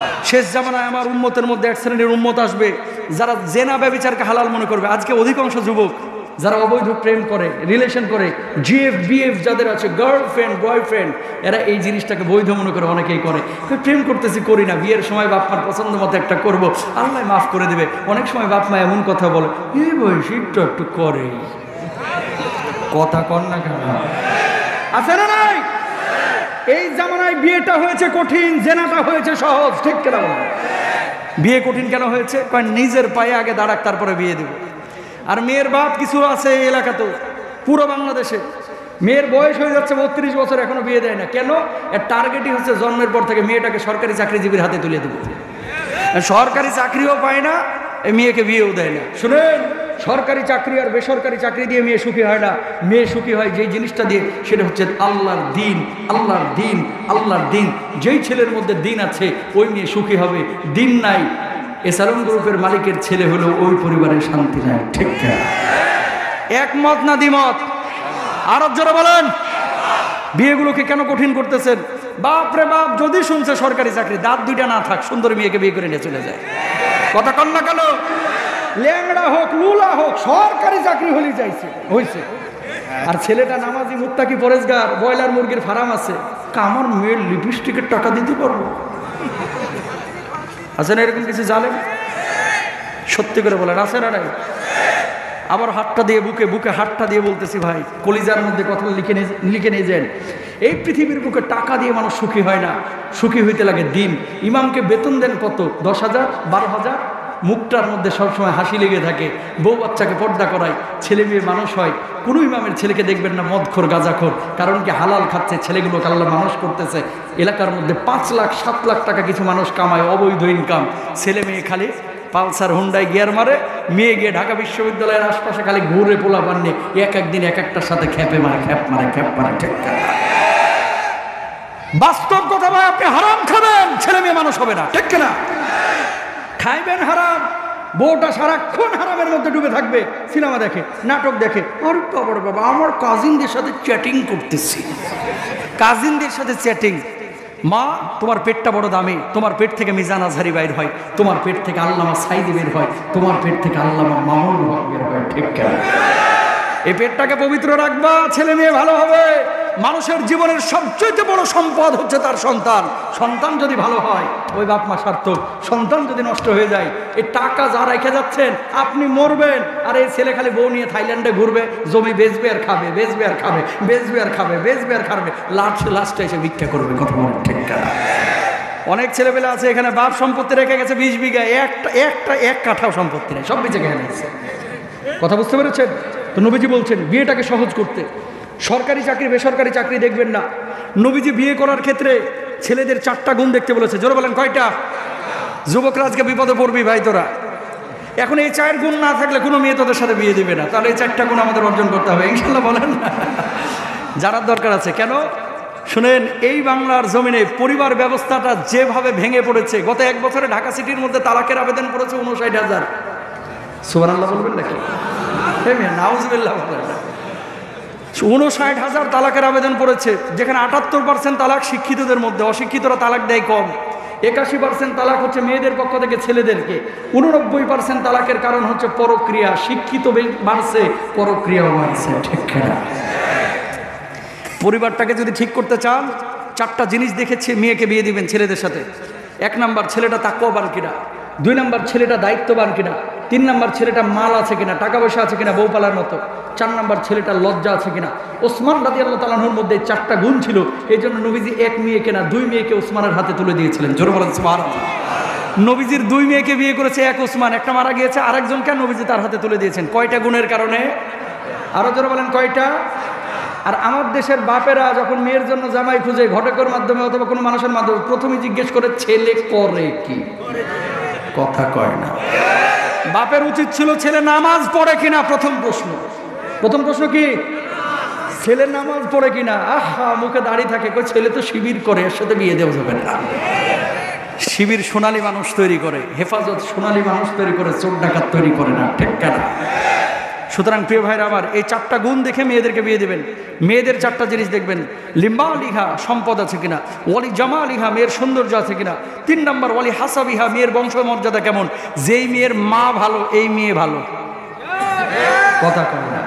শেষ জামানায় আমার উম্মতের মধ্যে এক শ্রেণীর উম্মত আসবে যারা জেনা ব্যভিচারকে হালাল মনে করবে। আজকে অধিকাংশ যুবক যারা অবৈধ প্রেম করে, রিলেশন করে, জিএফ বিএফ যাদের আছে, গার্লফ্রেন্ড বয়ফ্রেন্ড, এরা এই জিনিসটাকে বৈধ মনে করে অনেকেই করে। প্রেম করতেছি, করি না, বিয়ের সময় বাপ মার পছন্দ মতো একটা করব, আল্লাহ মাফ করে দেবে। অনেক সময় বাপ মা এমন কথা বলে, এই বয়সে একটু করে, কথা কর না কেন? আছে না নাই? এই জামানায় বিয়েটা হয়েছে কঠিন, জেনাটা হয়েছে সহজ, ঠিক কেনা বলে? বিয়ে কঠিন কেন হয়েছে? কারণ নিজের পায়ে আগে দাঁড়াক, তারপরে বিয়ে দেব। আর মেয়ের বাপ কিছু আছে এই এলাকাতেও, পুরো বাংলাদেশে মেয়ের বয়স হয়ে যাচ্ছে 32 বছর, এখনো বিয়ে দেয় না। কেন? এর টার্গেটই হচ্ছে জন্মের পর থেকে মেয়েটাকে সরকারি চাকরিজীবীর হাতে তুলে দেবে। সরকারি চাকরিও পায় না, মেয়েকে বিয়েও দেয় না। শুনেন, সরকারি চাকরি আর বেসরকারি চাকরি দিয়ে মেয়ে সুখী হয় না। মেয়ে সুখী হয় যেই জিনিসটা দিয়ে, সেটা হচ্ছে আল্লাহর দিন। আল্লাহর দিন, আল্লাহর দিন। যেই ছেলের মধ্যে দিন আছে ওই মেয়ে সুখী হবে। দিন নাই, এসালম গ্রুপের মালিকের ছেলে হলেও ওই পরিবারের শান্তি নাই, ঠিক না? একমত না দ্বিমত? আরো জোরে বলেন। বিয়েগুলোকে কেন কঠিন করতেছেন? বাপ রে বাপ, যদি শুনছে সরকারি চাকরি, দাঁত দুইটা না থাক, সুন্দর মেয়েকে বিয়ে করে নিয়ে চলে যায়। কথা কন না কেন? ল্যাংড়া হোক, লুলা হোক, সরকারি চাকরি হলেই চাইছে, হয়েছে। আর ছেলেটা নামাজি, মুত্তাকি, পরেজগার, ব্রয়লার মুরগির ফার্ম আছে, আমার মেয়ের লিপস্টিকের টাকা দিতে পারবো? আছে না এরকম কিছু জানেন? সত্যি করে বলেন, আছে না নাই? আবার হাতটা দিয়ে বুকে বুকে হাতটা দিয়ে বলতেছি ভাই, কলিজার মধ্যে কথা লিখে নিয়ে যান। এই পৃথিবীর বুকে টাকা দিয়ে মানুষ সুখী হয় না, সুখী হইতে লাগে দিন। ইমামকে বেতন দেন কত? 10,000, 12,000। মুখটার মধ্যে সবসময় হাসি লেগে থাকে, বউ বাচ্চাকে পর্দা করায়, ছেলে মেয়ে মানুষ হয়। কোনো ইমামের ছেলেকে দেখবেন না মদখোর, গাঁজাখোর। কারণ কি? হালাল খাচ্ছে, ছেলেগুলোকে আল্লাহ মানুষ করতেছে। এলাকার মধ্যে 5 লাখ 7 লাখ টাকা কিছু মানুষ কামায়, অবৈধ ইনকাম। ছেলে মেয়ে খালি পালসার হুন্ডাই গিয়ার মারে, মেয়ে গিয়ে ঢাকা বিশ্ববিদ্যালয়ের আশপাশে খালি ঘুরে পোলা পাননি, এক একদিন এক একটার সাথে খ্যাপে মারে, খ্যাপ মারে, খ্যাপ মারে, ঠিক না? বাস্তব কথা ভাই, আপনি হারাম খাবেন, ছেলে মেয়ে মানুষ হবে না, ঠিক না? খাইবেন হারাম, বউটা সারাক্ষণ হারামের মধ্যে ডুবে থাকবে, সিনেমা দেখে, নাটক দেখে। আরে বাবা বাবা, আমার কাজিনদের সাথে চ্যাটিং করতেছি, কাজিনদের সাথে চ্যাটিং। মা, তোমার পেটটা বড় দামি, তোমার পেট থেকে মিজান আজহারি বাইর হয়, তোমার পেট থেকে আল্লামা সাইদি বের হয়, তোমার পেট থেকে আল্লামা মামুন হক বের হয়, ঠিক কেন? এই পেটটাকে পবিত্র রাখবা, ছেলে মেয়ে ভালো হবে। মানুষের জীবনের সবচেয়ে বড় সম্পদ হচ্ছে তার সন্তান। সন্তান যদি ভালো হয়, ওই বাপ মা সার্থক। সন্তান যদি নষ্ট হয়ে যায়, এই টাকা যা রেখে যাচ্ছেন, আপনি মরবেন, আর এই ছেলে খালি বউ নিয়ে থাইল্যান্ডে ঘুরবে, জমি বেচবে আর খাবে, বেচবে আর খাবে, বেচবে আর খাবে, বেচবে আর খাবে, লাস্টে এসে ভিক্ষা করবে। কথা বলেন, ঠিক না? অনেক ছেলেপেলে আছে এখানে, বাপ সম্পত্তি রেখে গেছে 20 বিঘা, এক কাঠাও সম্পত্তি নেই, সব বেঁচে গেছে। কথা বুঝতে পেরেছেন? তো নবীজি বলছেন বিয়েটাকে সহজ করতে। সরকারি চাকরি বেসরকারি চাকরি দেখবেন না। নবীজি বিয়ে করার ক্ষেত্রে ছেলেদের 4টা গুণ দেখতে বলেছে। জোরে বলেন, কয়টা? যুবকরা আজকে বিপদে পড়বি ভাই তোরা। এখন এই 4 গুণ না থাকলে কোনো মেয়ে তোদের সাথে বিয়ে দিবে না। তাহলে এই 4টা গুণ আমাদের অর্জন করতে হবে, ইনশাল্লাহ বলেন না? জানার দরকার আছে। কেন? শুনেন, এই বাংলার জমিনে পরিবার ব্যবস্থাটা যেভাবে ভেঙে পড়েছে, গত 1 বছরে ঢাকা সিটির মধ্যে তালাকের আবেদন পড়েছে 59,000। সুবহানাল্লাহ বলবেন নাকি? নাউজুবিল্লাহ বলেন। 59,000 তালাকের আবেদন পড়েছে, যেখানে 78% তালাক শিক্ষিতদের মধ্যে, অশিক্ষিতরা তালাক দেয় কম। 81% তালাক হচ্ছে মেয়েদের পক্ষ থেকে ছেলেদেরকে। 89% তালাকের কারণ হচ্ছে পরক্রিয়া। শিক্ষিত বাড়ছে, পরক্রিয়াও বাড়ছে, ঠিক না? পরিবারটাকে যদি ঠিক করতে চান, 4টা জিনিস দেখেছে মেয়েকে বিয়ে দিবেন ছেলেদের সাথে। 1 নাম্বার, ছেলেটা তাকওয়াবান কিনা। 2 নাম্বার, ছেলেটা দায়িত্ববান কিনা। 3 নাম্বার, ছেলেটা মাল আছে কিনা, টাকা পয়সা আছে কিনা বউ পালার মতো। 4 নাম্বার, ছেলেটা লজ্জা আছে কিনা। ওসমান রাদিয়াল্লাহু তাআলা আনহুর মধ্যে 4টা গুণ ছিল। এই জন্য নবীজি 1 মেয়েকে না 2 মেয়েকে ওসমানের হাতে তুলে দিয়েছিলেন। জোরে বলেন সুবহানাল্লাহ। নবীজির 2 মেয়েকে বিয়ে করেছে 1 ওসমান, একটা মারা গিয়েছে, আরেকজনকে নবীজি তার হাতে তুলে দিয়েছেন। কয়টা গুণের কারণে? আরো জোরে বলেন, কয়টা? আর আমার দেশের বাপেরা যখন মেয়ের জন্য জামাই খুঁজে ঘটকের মাধ্যমে অথবা কোনো মানুষের মাধ্যমে, প্রথমে জিজ্ঞেস করে ছেলে করে কি। কথা কয় না। বাপের উচিত ছিল ছেলে নামাজ পড়ে কিনা। প্রথম প্রশ্ন কি? ছেলে নামাজ পড়ে কিনা। আহা, মুখে দাঁড়িয়ে থাকে, কই ছেলে তো শিবির করে, এর সাথে বিয়ে দেওয়া যাবে না। শিবির সোনালী মানুষ তৈরি করে, হেফাজত সোনালী মানুষ তৈরি করে, চোর ডাকাত তৈরি করে না, ঠিক না? সুতরাং প্রিয় ভাইরা আমার, এই 4টা গুণ দেখে মেয়েদেরকে বিয়ে দেবেন। মেয়েদের 4টা জিনিস দেখবেন, লিম্বালিহা সম্পদ আছে কিনা, ওয়ালি জামালিহা মেয়ের সৌন্দর্য আছে কিনা, 3 নম্বর ওয়ালি হাসাবিহা মেয়ের বংশমর্যাদা কেমন, যেই মেয়ের মা ভালো এই মেয়ে ভালো। কথা কয় না।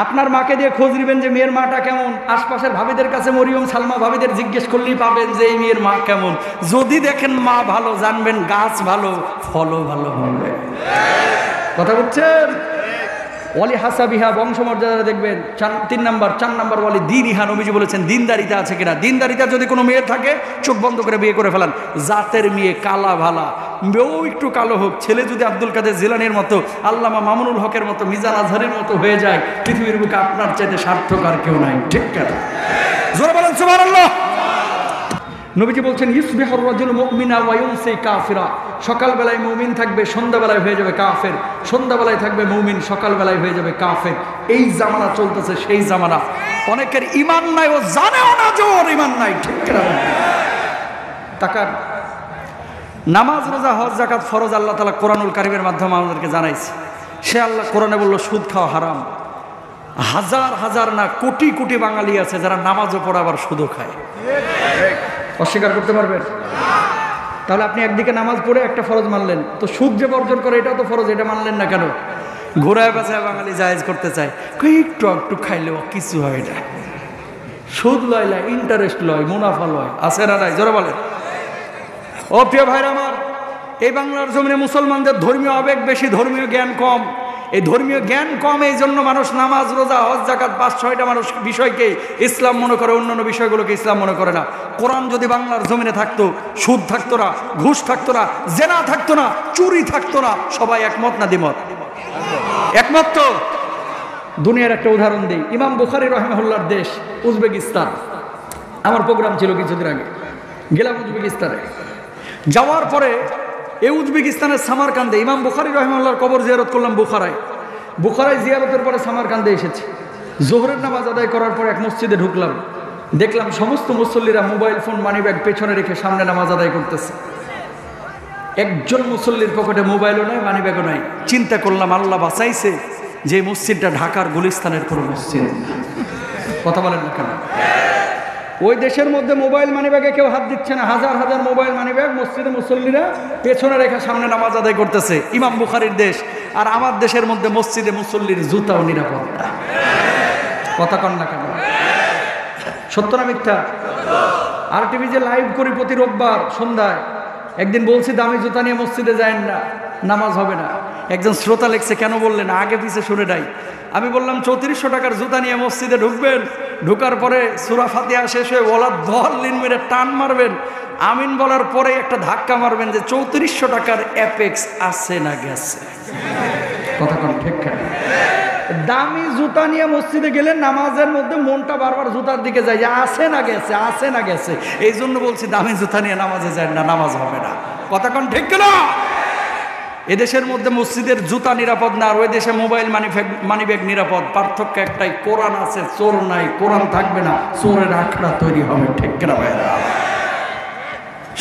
আপনার মাকে দিয়ে খোঁজ নেবেন যে মেয়ের মাটা কেমন, আশপাশের ভাবিদের কাছে মরিয়ম সালমা ভাবিদের জিজ্ঞেস করলেই পাবেন যে এই মেয়ের মা কেমন। যদি দেখেন মা ভালো, জানবেন গাছ ভালো, ফলও ভালো হবে। কথা বলছেন? ওয়ালি হাসাবিহা বংশমর্যাদা দেখবেন। 3 নম্বর 4 নম্বর ওয়ালি দিনইহা, নবীজি বলেছেন দিনদারিতা আছে কিনা। দিনদারিতা যদি কোনো মেয়ের থাকে চোখ বন্ধ করে বিয়ে করে ফেলান। জাতের মেয়ে কালা ভালা, মেয়েও একটু কালো হোক, ছেলে যদি আব্দুল কাদের জিলানীর মতো, আল্লামা মামুনুল হকের মতো, মিজান আজহারের মতো হয়ে যায়, পৃথিবীর বুকে আপনার চাইতে সার্থক আর কেউ নাই। ঠিক কেনা? জোরে বলেন সুবহানাল্লাহ। নবীজি বলছেন ইউসবিহুর রাজুলু মুমিনা ওয়া ইউমসি কাফিরা, সকালবেলায় মুমিন থাকবে, সন্ধ্যাবেলায় হয়ে যাবে কাফের, সন্ধ্যাবেলায় থাকবে মুমিন, সকালবেলায় হয়ে যাবে কাফের। এই জামানা চলতেছে, সেই জামানা। অনেকের ঈমান নাই, ও জানেও না যে ওর ঈমান নাই। ঠিক না? তাকান, নামাজ রোজা হজ যাকাত ফরজ আল্লাহ তাআলা কোরআনুল কারীমের মাধ্যমে আমাদেরকে জানাইছে। সে আল্লাহ কোরআনে বলল সুদ খাওয়া হারাম। হাজার হাজার না কোটি কোটি বাঙালি আছে যারা নামাজও পড়ে আবার সুদও খায়। অস্বীকার করতে পারবেন? তাহলে আপনি একদিকে নামাজ পড়ে একটা ফরজ মানলেন, তো সুদ যে বর্জন করে এটাও তো ফরজ, এটা মানলেন না কেন? ঘোরায় বেচায় বাঙালি জায়েজ করতে চায়, একটু একটু খাইলেও কিছু হয় না। সুদ লয়, ইন্টারেস্ট লয়, মুনাফা লয়, আছে না নাই? জোরে বলেন। ও প্রিয় ভাইরা আমার, এই বাংলার জমিনে মুসলমানদের ধর্মীয় আবেগ বেশি, ধর্মীয় জ্ঞান কম। এই ধর্মীয় জ্ঞান কম, এই জন্য মানুষ নামাজ রোজা হজ যাকাত 5-6টা মানুষ বিষয়কে ইসলাম মনে করে, অন্যান্য বিষয়গুলোকে ইসলাম মনে করে না। কোরআন যদি বাংলার জমিনে থাকতো, সুদ থাকতো না, ঘুষ থাকতো না, জেনা থাকতো না, চুরি থাকতো না। সবাই একমত না দ্বিমত? একমত তো? দুনিয়ার একটা উদাহরণ দিই। ইমাম বুখারী রাহিমাহুল্লাহর দেশ উজবেকিস্তান। আমার প্রোগ্রাম ছিল কিছুদিন আগে, গেলাম উজবেকিস্তানে। যাওয়ার পরে এই উজবেকিস্তানের সামারকান্দে ইমাম বুখারী রাহিমাহুল্লাহর কবর জিয়ারত করলাম। বুখারায় জিয়ারতের পরে সামারকান্দে এসেছি। জোহরের নামাজ আদায় করার পর এক মসজিদে ঢুকলাম, দেখলাম সমস্ত মুসল্লিরা মোবাইল ফোন মানিব্যাগ পেছনে রেখে সামনে নামাজ আদায় করতেছে। একজন মুসল্লির পকেটে মোবাইলও নাই, মানিব্যাগও নাই। চিন্তা করলাম আল্লাহ বাঁচাইছে যে মসজিদটা ঢাকার গুলিস্তানের কোনো মসজিদ। কথা বলেন না কেন? ওই দেশের মধ্যে মোবাইল মানিব্যাগে কেউ হাত দিচ্ছে না, হাজার হাজার মোবাইল মানিব্যাগ মসজিদে মুসল্লিরা পেছনে রেখা সামনে নামাজ আদায় করতেছে। ইমাম বুখারীর দেশ। আর আমার দেশের মধ্যে মসজিদে মুসল্লির জুতাও নিরাপদ না। কথা কন না কেন? সত্য না মিথ্যা? আর টিভি যে লাইভ করি প্রতি রোববার সন্ধ্যায়, একদিন বলছি দামি জুতা নিয়ে মসজিদে যায়েন না, নামাজ হবে না। একজন শ্রোতা লেখছে কেন বললেন, আগে পিছে শুনে নাই। আমি বললাম 3400 টাকার জুতা নিয়ে মসজিদে ঢুকবেন, ঢুকার পরে সূরা ফাতিহা শেষ হয়ে ওয়ালা দলিন মেরে টান মারবেন, আমিন বলার পরে একটা ধাক্কা মারবেন যে 3400 টাকার অ্যাপেক্স আছে না গেছে। কথা কোন ঠিক না? দামি জুতা নিয়ে মসজিদে গেলে নামাজের মধ্যে মনটা বারবার জুতার দিকে যায় যে আছে না গেছে, আছে না গেছে। এই জন্য বলছি দামি জুতা নিয়ে নামাজে যায় না, নামাজ হবে না। কথা কোন ঠিক না? এদেশের মধ্যে মসজিদের জুতা নিরাপদ না, আর ওই দেশে মোবাইল মানিব্যাগ নিরাপদ। পার্থক্য একটাই, কোরআন আছে, চোর নাই। কোরআন থাকবে না, চোরের আখড়া তৈরি হবে। ঠিক না ভাইরা?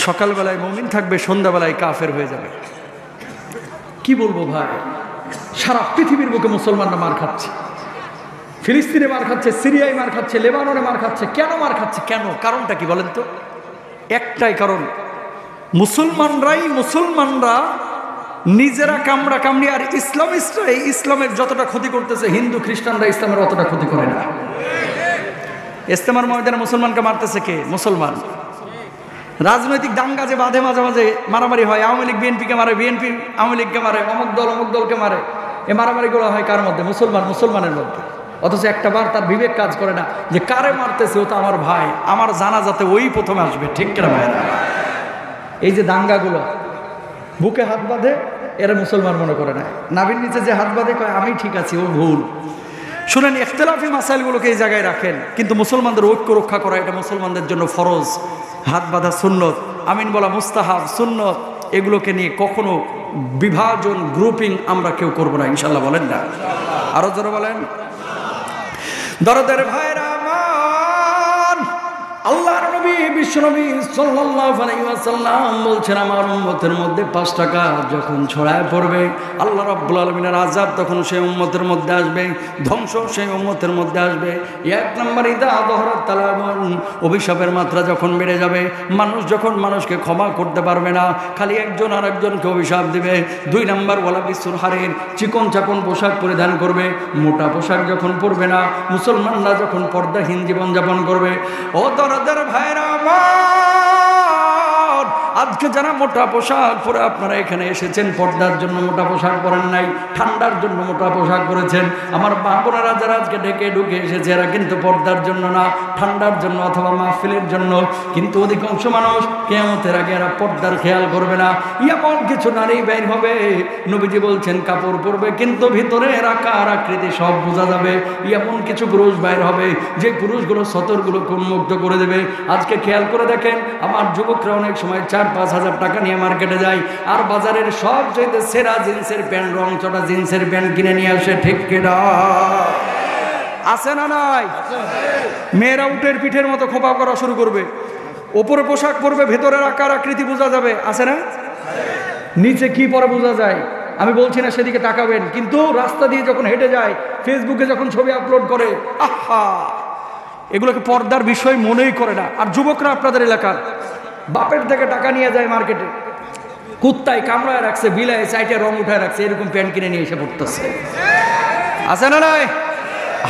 সকালবেলায় মুমিন থাকবে, সন্ধ্যাবেলায় কাফের হয়ে যাবে। কি বলবো ভাই, সারা পৃথিবীর বুকে মুসলমানরা মার খাচ্ছে। ফিলিস্তিনে মার খাচ্ছে, সিরিয়ায় মার খাচ্ছে, লেবাননে মার খাচ্ছে। কেন মার খাচ্ছে? কেন? কারণটা কি বলেন তো? একটাই কারণ, মুসলমানরা নিজেরা কামড়া কামড়ি, আর ইসলামিস্টরা এই ইসলামের যতটা ক্ষতি করতেছে, হিন্দু খ্রিস্টানরা ইসলামের অতটা ক্ষতি করে না। ইস্তেমার ময়দানে মুসলমানকে মারতেছে কে? মুসলমান। রাজনৈতিক দাঙ্গা যে বাঁধে, মাঝে মাঝে মারামারি হয়, আওয়ামী লীগ বিএনপিকে মারে, বিএনপি আওয়ামী লীগকে মারে, অমুক দলকে মারে। এই মারামারিগুলো হয় কার মধ্যে? মুসলমানের মধ্যে। অথচ একটা বার তার বিবেক কাজ করে না যে কারে মারতেছে, ও তো আমার ভাই, আমার জানাজাতে ওই প্রথমে আসবে। ঠিক না ভাইরা? এই যে দাঙ্গাগুলো, বুকে হাত বাঁধে, এরা মুসলমান মনে করে না। নাভির নিচে যে হাত বাঁধে কয় আমি ঠিক আছি, ও ভুল। শুনেন, ইখতিলাফি মাসাইলগুলোকে এই জায়গায় রাখেন, কিন্তু মুসলমানদের ঐক্য রক্ষা করা এটা মুসলমানদের জন্য ফরজ। হাত বাঁধা সুন্নত, আমিন বলা মুস্তাহাব, সুন্নত। এগুলোকে নিয়ে কখনো বিভাজন, গ্রুপিং আমরা কেউ করবো না, ইনশাল্লাহ। বলেন না? আরো জোরে বলেন। দরদের ভাইরা আমার, আল্লাহর নবী বিশ্বনবী সাল্লাল্লাহু আলাইহি ওয়াসাল্লাম বলছেন, আমার উম্মতের মধ্যে 5টা কাজ যখন ছড়ায় পড়বে, আল্লাহ রাব্বুল আলামিনের আযাব তখন সেই উম্মতের মধ্যে আসবে, ধ্বংস সেই উম্মতের মধ্যে আসবে। 1 নম্বর ইদা যহরাত তালাবুন, অভিশাপের মাত্রা যখন বেড়ে যাবে, মানুষ যখন মানুষকে ক্ষমা করতে পারবে না, খালি একজন আর একজনকে অভিশাপ দিবে। 2 নম্বর ওয়ালা বিসুর হারির, চিকন চাকন পোশাক পরিধান করবে, মোটা পোশাক যখন পরবে না, মুসলমানরা যখন পর্দাহীন জীবনযাপন করবে। ও দরদের ভাইরা আমার, আজকে যারা মোটা পোশাক পরে আপনারা এখানে এসেছেন, পর্দার জন্য মোটা পোশাক পরেন নাই, ঠান্ডার জন্য মোটা পোশাক পরেছেন। আমার বাবুরা যারা আজকে ডেকে ঢুকে এসেছে, এরা কিন্তু পর্দার জন্য না, ঠান্ডার জন্য অথবা মাহফিলের জন্য। কিন্তু অধিকাংশ মানুষ কিয়ামতের আগে এরা পর্দার খেয়াল করবে না। এমন কিছু নারী বের হবে, নবীজি বলছেন কাপড় পরবে কিন্তু ভিতরে আকার আকৃতি সব বোঝা যাবে। এমন কিছু পুরুষ বাইর হবে, যে পুরুষগুলো সতরগুলো উন্মুক্ত করে দেবে। আজকে খেয়াল করে দেখেন, আমার যুবকরা অনেক সময় 4-5 হাজার টাকা নিয়ে মার্কেটে যায়, আর বাজারের সবচেয়ে সেরা জিন্সের প্যান্ট, রং চটা জিন্সের প্যান্ট কিনে নিয়ে আসে। ঠিক কিনা? আছে না নাই? মেয়েরা উটের পিঠের মতো খোপা করা শুরু করবে, ওপরে পোশাক পরবে, ভেতরের আকার আকৃতি বোঝা যাবে। আছে না? নিচে কি পরে বোঝা যায়? আমি বলছি না সেদিকে তাকাবেন, কিন্তু রাস্তা দিয়ে যখন হেঁটে যায়, ফেসবুকে যখন ছবি আপলোড করে, আহা, এগুলোকে পর্দার বিষয় মনেই করে না। আর যুবকরা আপনাদের এলাকার বাপের থেকে টাকা নিয়ে যায় মার্কেটে, কুত্তায় কামড়ায় রাখছে, বিলায় সাইটে রং উঠায় রাখছে, এরকম প্যান্ট কিনে নিয়ে এসে পড়তেছে। আছে না নাই?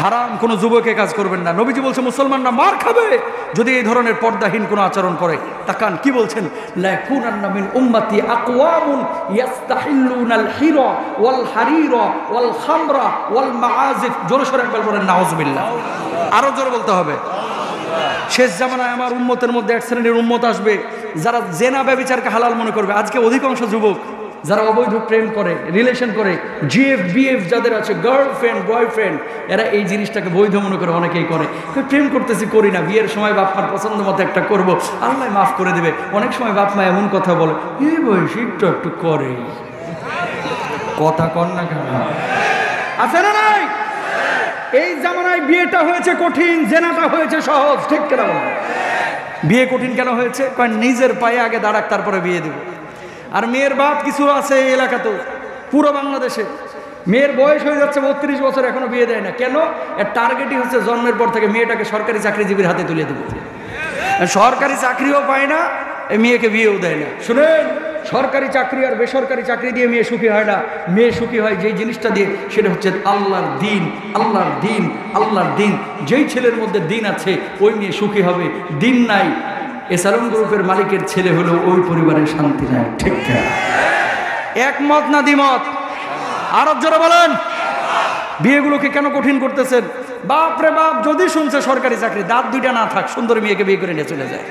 হারাম কোনো যুবকে কাজ করবেন না। নবীজি বলছে মুসলমানরা মার খাবে যদি এই ধরনের পর্দাহীন কোনো আচরণ করে। তাকান কি বলছেন, লাকুনান্না মিন উম্মতি আকওয়ামুন ইস্তাহিল্লুনাল হিরা ওয়াল হারিরা ওয়াল খামরা ওয়াল মাআজিফ। জোরে সোরে একবার বলেন নাউযুবিল্লাহ। আরো জোরে বলতে হবে। শেষ জামানায় আমার উম্মতের মধ্যে এক শ্রেণীর উম্মত আসবে, যারা জেনা ব্যভিচারকে হালাল মনে করবে। আজকে অধিকাংশ যুবক যারা অবৈধ প্রেম করে, রিলেশন করে, জিএফ বিএফ যাদের আছে, গার্লফ্রেন্ড বয়ফ্রেন্ড, এরা এই জিনিসটাকে বৈধ মনে করে অনেকেই করে। প্রেম করতেছি, করি না, বিয়ের সময় বাপ মার পছন্দ মতো একটা করবো, আল্লাহ মাফ করে দেবে। অনেক সময় বাপ মা এমন কথা বলে, এই বয়সে একটু একটু করে, কথা কর না কেন? আছে না নাই? এই জামানায় বিয়েটা হয়েছে কঠিন, জেনাটা হয়েছে সহজ। ঠিক কেনা বলেন? বিয়ে কঠিন কেন হয়েছে? কারণ নিজের পায়ে আগে দাঁড়াক, তারপরে বিয়ে দেব। আর মেয়ের বাপ কিছু আছে এই এলাকাতেও, পুরো বাংলাদেশে মেয়ের বয়স হয়ে যাচ্ছে 32 বছর, এখনো বিয়ে দেয় না। কেন? এর টার্গেটই হচ্ছে জন্মের পর থেকে মেয়েটাকে সরকারি চাকরিজীবীর হাতে তুলে দেবে। সরকারি চাকরিও পায় না, এই মেয়েকে বিয়েও দেয় না। শুনেন, সরকারি চাকরি আর বেসরকারি চাকরি দিয়ে মেয়ে সুখী হয় না। মেয়ে সুখী হয় যেই জিনিসটা দিয়ে, সেটা হচ্ছে আল্লাহর দিন। আল্লাহর দিন, আল্লাহর দিন। যেই ছেলের মধ্যে দিন আছে ওই মেয়ে সুখী হবে। দিন নাই, এসালম গ্রুপের মালিকের ছেলে হলো ওই পরিবারের শান্তি নাই। ঠিক না? একমত না দ্বিমত? আরো জোরে বলেন। বিয়েগুলোকে কেন কঠিন করতেছেন? বাপ রে বাপ, যদি শুনছে সরকারি চাকরি, দাঁত দুইটা না থাক, সুন্দর মেয়েকে বিয়ে করে নিয়ে চলে যায়।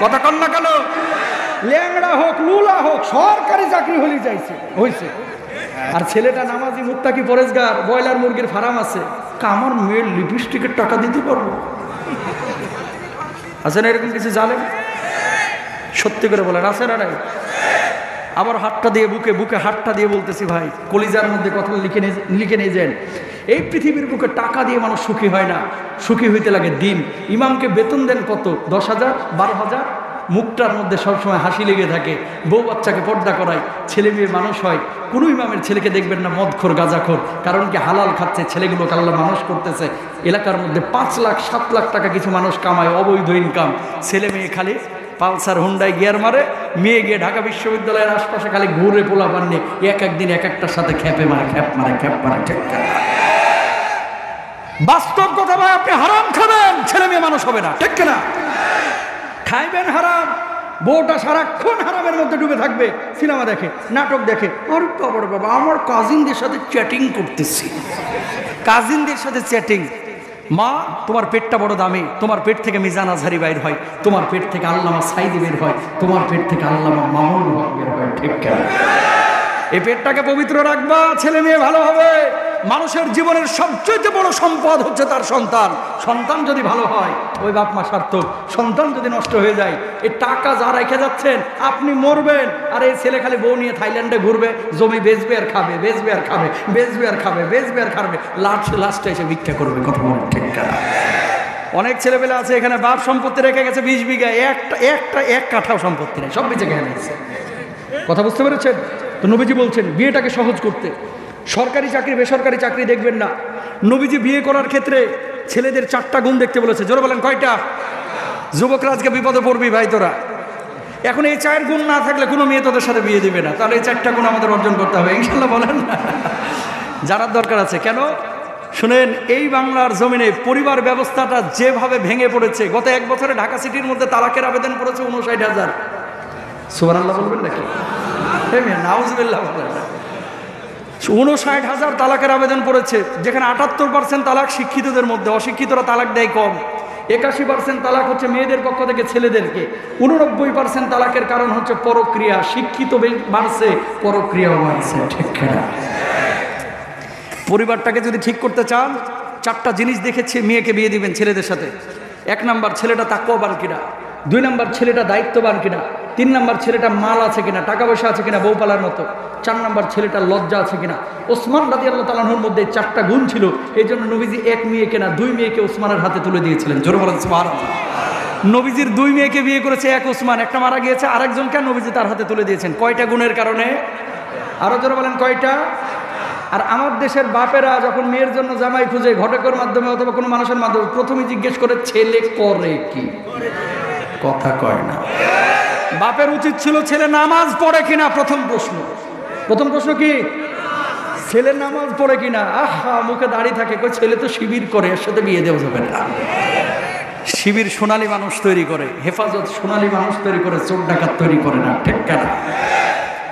কথা কন না কেন? ল্যাংড়া হোক, লুলা হোক, সরকারি চাকরি হলেই চাইছে, হয়েছে। আর ছেলেটা নামাজি, মুত্তাকি, পরেজগার, ব্রয়লার মুরগির ফার্ম আছে, আমার মেয়ের লিপস্টিকের টাকা দিতে পারবো? আছে না এরকম কিছু? জানেন? সত্যি করে বলেন, আছে না নাই? আবার হাতটা দিয়ে বুকে বুকে হাতটা দিয়ে বলতেছি ভাই, কলিজার মধ্যে কথা লিখে নিয়ে যান। এই পৃথিবীর বুকে টাকা দিয়ে মানুষ সুখী হয় না, সুখী হইতে লাগে দিন। ইমামকে বেতন দেন কত? 10,000, 12,000। মুখটার মধ্যে সবসময় হাসি লেগে থাকে, বউ বাচ্চাকে পর্দা করায়, ছেলে মেয়ে মানুষ হয়। কোনো ইমামের ছেলেকে দেখবেন না মদখোর, গাঁজাখোর। কারণ কি? হালাল খাচ্ছে, ছেলেগুলোকে আল্লাহ মানুষ করতেছে। এলাকার মধ্যে 5 লাখ 7 লাখ টাকা কিছু মানুষ কামায়, অবৈধ ইনকাম। ছেলে মেয়ে খালি পালসার হুন্ডায় গিয়ার মারে, মেয়ে গিয়ে ঢাকা বিশ্ববিদ্যালয়ের আশপাশে খালি ঘুরে পোলা পাননি, এক একদিন এক একটার সাথে খ্যাপে মারে, খ্যাপ মারে, খ্যাপ মারে। ঠিক না? বাস্তব কথা ভাই, আপনি হারাম খাবেন, ছেলে মেয়ে মানুষ হবে না। ঠিক না? খাইবেন হারাম, বউটা সারাক্ষণ হারামের মধ্যে ডুবে থাকবে, সিনেমা দেখে, নাটক দেখে। আরে বাবা বাবা, আমার কাজিনদের সাথে চ্যাটিং করতেছি, কাজিনদের সাথে চ্যাটিং। মা, তোমার পেটটা বড় দামি, তোমার পেট থেকে মিজান আজহারি বাইর হয়, তোমার পেট থেকে আল্লামা সাইদি বের হয়, তোমার পেট থেকে আল্লামা মামুন হক বের হয়। ঠিক কেন? এই পেটটাকে পবিত্র রাখবা, ছেলে মেয়ে ভালো হবে। মানুষের জীবনের সবচেয়ে বড় সম্পদ হচ্ছে তার সন্তান। সন্তান যদি ভালো হয়, ওই বাপ মা সার্থক। সন্তান যদি নষ্ট হয়ে যায়, এই টাকা যা রেখে যাচ্ছেন, আপনি মরবেন, আর এই ছেলে খালি বউ নিয়ে থাইল্যান্ডে ঘুরবে, জমি বেচবে আর খাবে, বেচবে আর খাবে, বেচবে আর খাবে, বেচবে আর খাবে, লাস্টে এসে ভিক্ষা করবে। কথা বলেন ঠিক না? অনেক ছেলেপেলে আছে এখানে বাপ সম্পত্তি রেখে গেছে 20 বিঘা, এক কাঠাও সম্পত্তি নেই, সব বেঁচে গেছে। কথা বুঝতে পেরেছেন? তো নবীজি বলছেন বিয়েটাকে সহজ করতে। সরকারি চাকরি বেসরকারি চাকরি দেখবেন না, নবীজি বিয়ে করার ক্ষেত্রে ছেলেদের 4টা গুণ দেখতে বলেছে। জোরে বলেন কয়টা? যুবকরা আজকে বিপদে পড়বি ভাই তোরা। এখন এই 4 গুণ না থাকলে কোনো মেয়ে তোদের সাথে বিয়ে দিবে না, তাহলে এই 4টা গুণ আমাদের অর্জন করতে হবে ইনশাল্লাহ, বলেন না? জানার দরকার আছে। কেন শুনেন, এই বাংলার জমিনে পরিবার ব্যবস্থাটা যেভাবে ভেঙে পড়েছে, গত 1 বছরে ঢাকা সিটির মধ্যে তালাকের আবেদন পড়েছে 59,000। সুবহানাল্লাহ বলবেন নাকি? নাউজুবিল্লাহ বলেন। 59,000 তালাকের আবেদন পড়েছে, যেখানে 78% তালাক শিক্ষিতদের মধ্যে, অশিক্ষিতরা তালাক দেয় কম। 81% তালাক হচ্ছে মেয়েদের পক্ষ থেকে ছেলেদেরকে। 89% তালাকের কারণ হচ্ছে পরক্রিয়া। শিক্ষিত বাড়ছে, পরক্রিয়াও বাড়ছে, ঠিক না? পরিবারটাকে যদি ঠিক করতে চান, 4টা জিনিস দেখেছে মেয়েকে বিয়ে দিবেন ছেলেদের সাথে। 1 নাম্বার, ছেলেটা তাকওয়াবান কিনা। 2 নাম্বার, ছেলেটা দায়িত্ববান কিনা। 3 নাম্বার, ছেলেটা মাল আছে কিনা, টাকা পয়সা আছে কিনা বউ পালার মতো। 4 নাম্বার, ছেলেটার লজ্জা আছে কিনা। ওসমান রাদিয়াল্লাহু তাআলা আনহুর মধ্যে 4টা গুণ ছিল, এই জন্য নবীজি 1 মেয়েকে না 2 মেয়েকে ওসমানের হাতে তুলে দিয়েছিলেন। জোরে বলেন সুবহানাল্লাহ। নবীজির 2 মেয়েকে বিয়ে করেছে 1 ওসমান, একটা মারা গিয়েছে, আরেকজনকে নবীজি তার হাতে তুলে দিয়েছেন। কয়টা গুণের কারণে? আরো জোরে বলেন কয়টা? আর আমার দেশের বাপেরা যখন মেয়ের জন্য জামাই খুঁজে ঘটকের মাধ্যমে অথবা কোনো মানুষের মাধ্যমে, প্রথমে জিজ্ঞেস করে ছেলে করে কি। কথা কয় না। বাপের উচিত ছিল ছেলে নামাজ পড়ে কিনা। প্রথম প্রশ্ন কি? ছেলে নামাজ পড়ে কিনা। আহা, মুখে দাঁড়িয়ে থাকে, কই ছেলে তো শিবির করে, এর সাথে বিয়ে দেওয়া যাবে না। শিবির সোনালী মানুষ তৈরি করে, হেফাজত সোনালী মানুষ তৈরি করে, চোর ডাকাত তৈরি করে না, ঠিক না?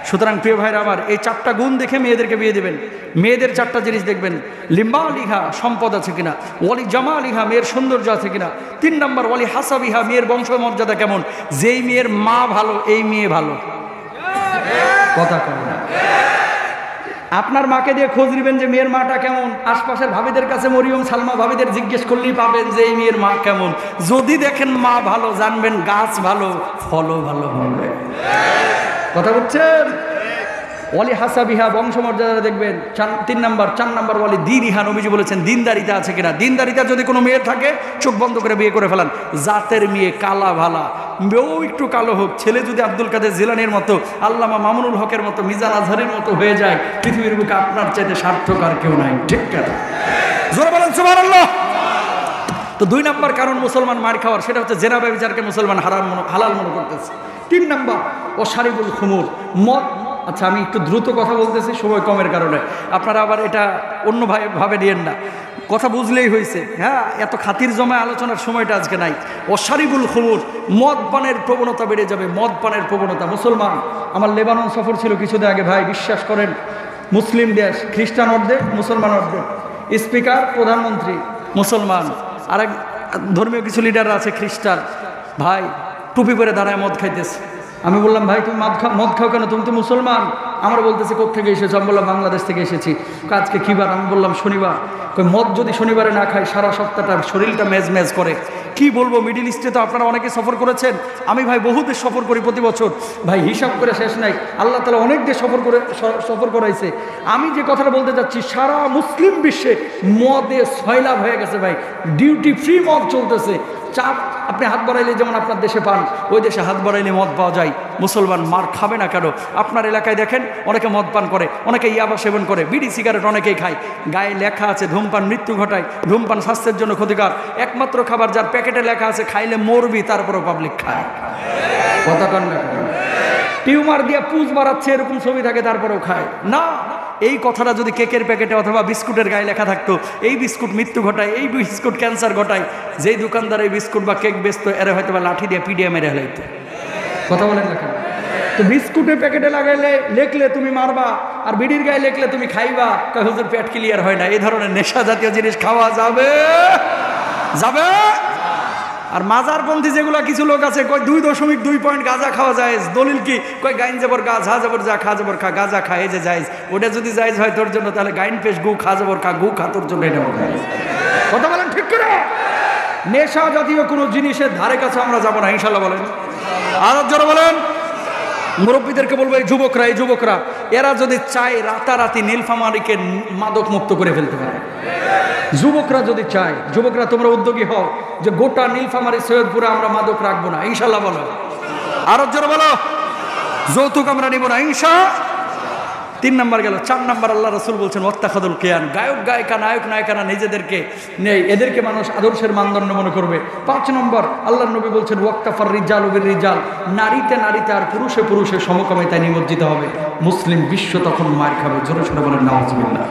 সুতরাং প্রিয় ভাইরা আমার, এই 4টা গুণ দেখে মেয়েদেরকে বিয়ে দেবেন। মেয়েদের 4টা জিনিস দেখবেন। লিম্বা লিহা, সম্পদ আছে কিনা। ওয়ালি জামা লিহা, মেয়ের সৌন্দর্য আছে কিনা। 3 নাম্বার, ওয়ালি হাসাবিহা, মেয়ের বংশ মর্যাদা কেমন। যেই মেয়ের মা ভালো, এই মেয়ে ভালো। কথা কয় না। আপনার মাকে দিয়ে খোঁজ নেবেন যে মেয়ের মাটা কেমন। আশপাশের ভাবিদের কাছে, মরিয়ম সালমা ভাবিদের জিজ্ঞেস করলেই পাবেন যে এই মেয়ের মা কেমন। যদি দেখেন মা ভালো, জানবেন গাছ ভালো, ফলও ভালো হবে। কথা বলছেন? ওয়ালি হাসাবিহা, বংশমর্যাদা দেখবেন। 3 নাম্বার। 4 নাম্বার, ওয়ালি দীনিহা, নবীজি বলেছেন দিনদারিতা আছে কিনা। দিনদারিতা যদি কোনো মেয়ের থাকে, চোখ বন্ধ করে বিয়ে করে ফেলান। জাতের মেয়ে, কালা ভালা, মেয়েও একটু কালো হোক। ছেলে যদি আব্দুল কাদের জিলানীর মতো, আল্লামা মামুনুল হকের মতো, মিজান আজহারের মতো হয়ে যায়, পৃথিবীর বুকে আপনার চাইতে সার্থক আর কেউ নাই, ঠিক না? জোরে বলেন সুবহানাল্লাহ। তো 2 নাম্বার কারণ মুসলমান মার খাওয়ার, সেটা হচ্ছে জেনা ব্যভিচারকে মুসলমান হালাল মনে করতেছে। 3 নাম্বার, ও শারিবুল খুমুর, মদ। আচ্ছা, আমি একটু দ্রুত কথা বলতেছি সময় কমের কারণে, আপনারা আবার এটা অন্য ভাবে নিয়েন না, কথা বুঝলেই হয়েছে। হ্যাঁ, এত খাতির জমায় আলোচনার সময়টা আজকে নাই। অশারিবুল খুমুর, মদ পানের প্রবণতা বেড়ে যাবে, মদ পানের প্রবণতা। মুসলমান, আমার লেবানন সফর ছিল কিছুদিন আগে, ভাই বিশ্বাস করেন, মুসলিম দেশ, খ্রিস্টান অর্ধেক, মুসলমান অর্ধেক। স্পিকার, প্রধানমন্ত্রী মুসলমান, আরেক ধর্মীয় কিছু লিডার আছে খ্রিস্টান। ভাই টুপি পরে দাঁড়ায় মদ খাইতেছে। আমি বললাম, ভাই তুমি মদ খাও কেন, তুমি তো মুসলমান। আমার বলতেছে কোত্থেকে এসেছো। আমি বললাম বাংলাদেশ থেকে এসেছি। আজকে কী বার? আমি বললাম শনিবার। মদ যদি শনিবারে না খাই, সারা সপ্তাহটা শরীরটা মেজ করে। কি বলবো, মিডিল ইস্টে তো আপনারা অনেকে সফর করেছেন, আমি ভাই বহু দেশ সফর করি প্রতি বছর, ভাই হিসাব করে শেষ নাই। আল্লাহ তাআলা অনেক দেশ সফর করাইছে। আমি যে কথাটা বলতে চাচ্ছি, সারা মুসলিম বিশ্বে মদে সয়লাভ হয়ে গেছে ভাই, ডিউটি ফ্রি মদ চলতেছে। চাপ আপনি হাত বাড়াইলে যেমন আপনার দেশে পান, ওই দেশে হাত বাড়াইলে মদ পাওয়া যায়। মুসলমান মার খাবে না কেন? আপনার এলাকায় দেখেন অনেকে মদ পান করে, অনেকে ইয়াবা সেবন করে, বিড়ি সিগারেট অনেকেই খায়। গায়ে লেখা আছে ধূমপান মৃত্যু ঘটায়, ধূমপান স্বাস্থ্যের জন্য ক্ষতিকর। একমাত্র খাবার যার প্যাকেটে লেখা আছে খাইলে মরবি, তারপরেও পাবলিক খায়। কথা কন না? টিউমার দিয়ে পুজ বাড়াচ্ছে এরকম ছবি থাকে, তারপরেও খায় না। এই কথাটা যদি কেকের প্যাকেটে অথবা বিস্কুটের গায়ে লেখা থাকতো, এই বিস্কুট মৃত্যু ঘটায়, এই বিস্কুট ক্যান্সার ঘটায়, যেই দোকানদার এই বিস্কুট বা কেক বেচতো, এরা হয়তো বা লাঠি দিয়ে পিডিয়া মেরে হেলাইতো। কথা বলেন না কেন? তো বিস্কুটের প্যাকেটে লাগাইলে লেখলে তুমি মারবা, আর বিড়ির গায়ে লেখলে তুমি খাইবা, হুজুর পেট ক্লিয়ার হয় না। এই ধরনের নেশা জাতীয় জিনিস খাওয়া যাবে? আর মাজারপন্থী যেগুলো কিছু লোক আছে, কই 2.2 পয়েন্ট গাঁজা খাওয়া যায়, দলিল কি? কই গাইন যাবর গা, ঝা যাবর যা, খা যাবর খা, গাঁজা খা, এই যে জায়েজ। ওটা যদি জায়েজ হয় তোর জন্য, তাহলে গাইন পেশ গু খা যাবর খা, গু খা তোর জন্য এটা জায়েজ। কথা বলেন ঠিক করে? নেশা জাতীয় কোনো জিনিসের ধারে কাছে আমরা যাবো না ইনশাল্লাহ, বলেন। আর জোরে বলেন। মুরব্বীদেরকে বলবো এই যুবকরা এরা যদি চায় রাতারাতি নীলফামারীকে মাদক মুক্ত করে ফেলতে পারে। যুবকরা যদি চায়, যুবকরা তোমরা উদ্যোগী হও যে গোটা নীলফামারী সৈয়দপুরে আমরা মাদক রাখবো না, ইনশাল্লাহ বলো, আরো জোরে বলো, যৌতুক আমরা নিব না, ইনশাআল্লাহ। 3 নাম্বার গেল। 4 নাম্বার আল্লাহ রাসূল বলছেন ওয়াত্তাখাদুল কিয়ান, গায়ক গায়িকা নায়ক নায়িকারা নিজেদেরকে নেই, এদেরকে মানুষ আদর্শের মানদণ্ড মনে করবে। 5 নম্বর আল্লাহর নবী বলছেন ওয়াক্তাফার রিজালু বির রিজাল, নারীতে নারীতে আর পুরুষে পুরুষে সমকামিতায় নিমজ্জিত হবে। মুসলিম বিশ্ব তখন মার খাবে। জোরে সোরে বলেন নাউজুবিল্লাহ।